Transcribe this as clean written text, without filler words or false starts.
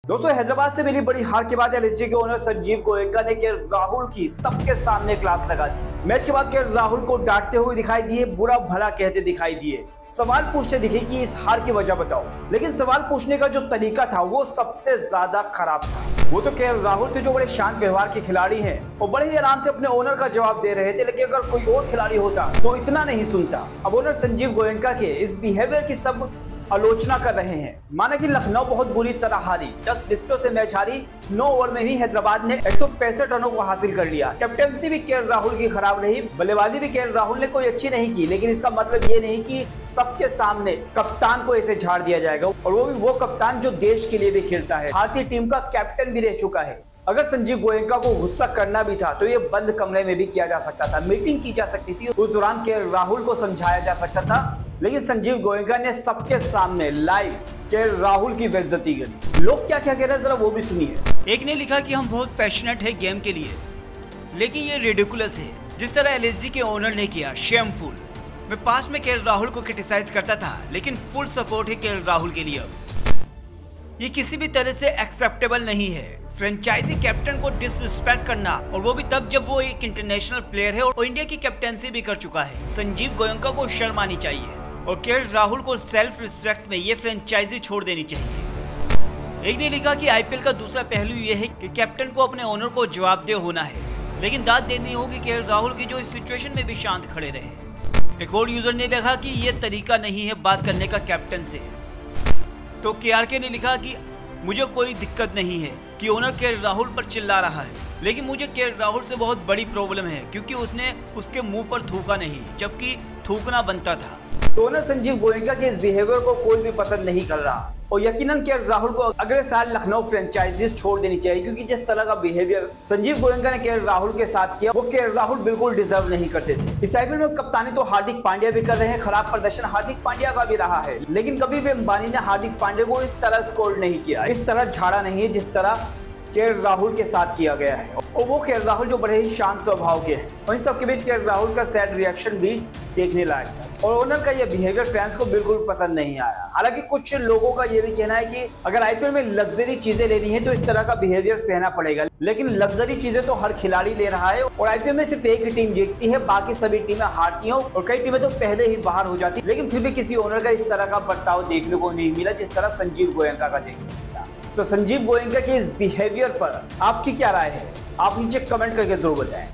दोस्तों हैदराबाद से मिली बड़ी हार के बाद एलएसजी के ओनर संजीव गोयनका ने के राहुल की सबके सामने क्लास लगा दी। मैच के बाद के राहुल को डांटते हुए दिखाई दिए, बुरा भला कहते दिखाई दिए, सवाल पूछते दिखे कि इस हार की वजह बताओ। लेकिन सवाल पूछने का जो तरीका था वो सबसे ज्यादा खराब था। वो तो के राहुल थे जो बड़े शांत व्यवहार के खिलाड़ी हैं और बड़े ही आराम से अपने ओनर का जवाब दे रहे थे, लेकिन अगर कोई और खिलाड़ी होता तो इतना नहीं सुनता। अब ओनर संजीव गोयनका के इस बिहेवियर की सब आलोचना कर रहे हैं। माना कि लखनऊ बहुत बुरी तरह हारी, 10 विकेटों से मैच हारी, 9 ओवर में ही हैदराबाद ने 165 रनों को हासिल कर लिया। कैप्टनसी भी के राहुल की खराब रही, बल्लेबाजी भी के राहुल ने कोई अच्छी नहीं की, लेकिन इसका मतलब ये नहीं कि सबके सामने कप्तान को ऐसे झाड़ दिया जाएगा, और वो भी वो कप्तान जो देश के लिए भी खेलता है, भारतीय टीम का कैप्टन भी रह चुका है। अगर संजीव गोयनका को गुस्सा करना भी था तो ये बंद कमरे में भी किया जा सकता था, मीटिंग की जा सकती थी, उस दौरान के राहुल को समझाया जा सकता था। लेकिन संजीव गोयनका ने सबके सामने लाइव के राहुल की बेइज्जती करी। लोग क्या क्या कह रहे हैं जरा वो भी सुनिए। एक ने लिखा कि हम बहुत पैशनेट है गेम के लिए, लेकिन ये रिडिकुलस है जिस तरह एलएसजी के ओनर ने किया, शेमफुल। मैं पास में केएल राहुल को क्रिटिसाइज करता था, लेकिन फुल सपोर्ट है केएल राहुल के लिए। अब ये किसी भी तरह से एक्सेप्टेबल नहीं है। फ्रेंचाइजी कैप्टन को डिसरिस्पेक्ट करना, और वो भी तब जब वो एक इंटरनेशनल प्लेयर है और इंडिया की कैप्टनसी भी कर चुका है। संजीव गोयनका को शर्म आनी चाहिए और केएल राहुल को सेल्फ रिस्पेक्ट में ये फ्रेंचाइजी छोड़ देनी चाहिए। एक ने लिखा कि आईपीएल का दूसरा पहलू ये है कि कैप्टन को अपने ओनर को जवाबदेह होना है, लेकिन दाद देनी होगी केएल राहुल की जो इस सिचुएशन में भी शांत खड़े रहे। एक और यूजर ने लिखा कि ये तरीका नहीं है बात करने का कैप्टन से। तो केआरके ने लिखा कि मुझे कोई दिक्कत नहीं है कि ओनर केएल राहुल पर चिल्ला रहा है, लेकिन मुझे केएल राहुल से बहुत बड़ी प्रॉब्लम है क्योंकि उसने उसके मुंह पर थूका नहीं, जबकि थूकना बनता था। तो ओनर संजीव गोयनका के इस बिहेवियर को कोई भी पसंद नहीं कर रहा, और यकीनन केएल राहुल को अगले साल लखनऊ फ्रेंचाइजीज छोड़ देनी चाहिए, क्योंकि जिस तरह का बिहेवियर संजीव गोयनका ने केएल राहुल के साथ किया वो केएल राहुल बिल्कुल डिजर्व नहीं करते थे। इस आईपीएल में कप्तानी तो हार्दिक पांड्या भी कर रहे हैं, खराब प्रदर्शन हार्दिक पांड्या का भी रहा है, लेकिन कभी भी अंबानी ने हार्दिक पांड्या को इस तरह स्कोर नहीं किया, इस तरह झाड़ा नहीं है जिस तरह केएल राहुल के साथ किया गया है। और वो केएल राहुल जो बड़े ही शांत स्वभाव के हैं, और इन सबके बीच केएल राहुल का सैड रिएक्शन भी देखने लायक था, और ओनर का ये बिहेवियर फैंस को बिल्कुल पसंद नहीं आया। हालांकि कुछ लोगों का ये भी कहना है कि अगर आईपीएल में लग्जरी चीजें लेनी है तो इस तरह का बिहेवियर सहना पड़ेगा, लेकिन लग्जरी चीजें तो हर खिलाड़ी ले रहा है, और आईपीएल में सिर्फ एक ही टीम जीतती है, बाकी सभी टीमें हारती हैं, और कई टीमें तो पहले ही बाहर हो जाती, लेकिन फिर भी किसी ओनर का इस तरह का बर्ताव देखने को नहीं मिला जिस तरह संजीव गोयनका का देखने को मिला। तो संजीव गोयनका के इस बिहेवियर पर आपकी क्या राय है, आप नीचे कमेंट करके जरूर बताएं।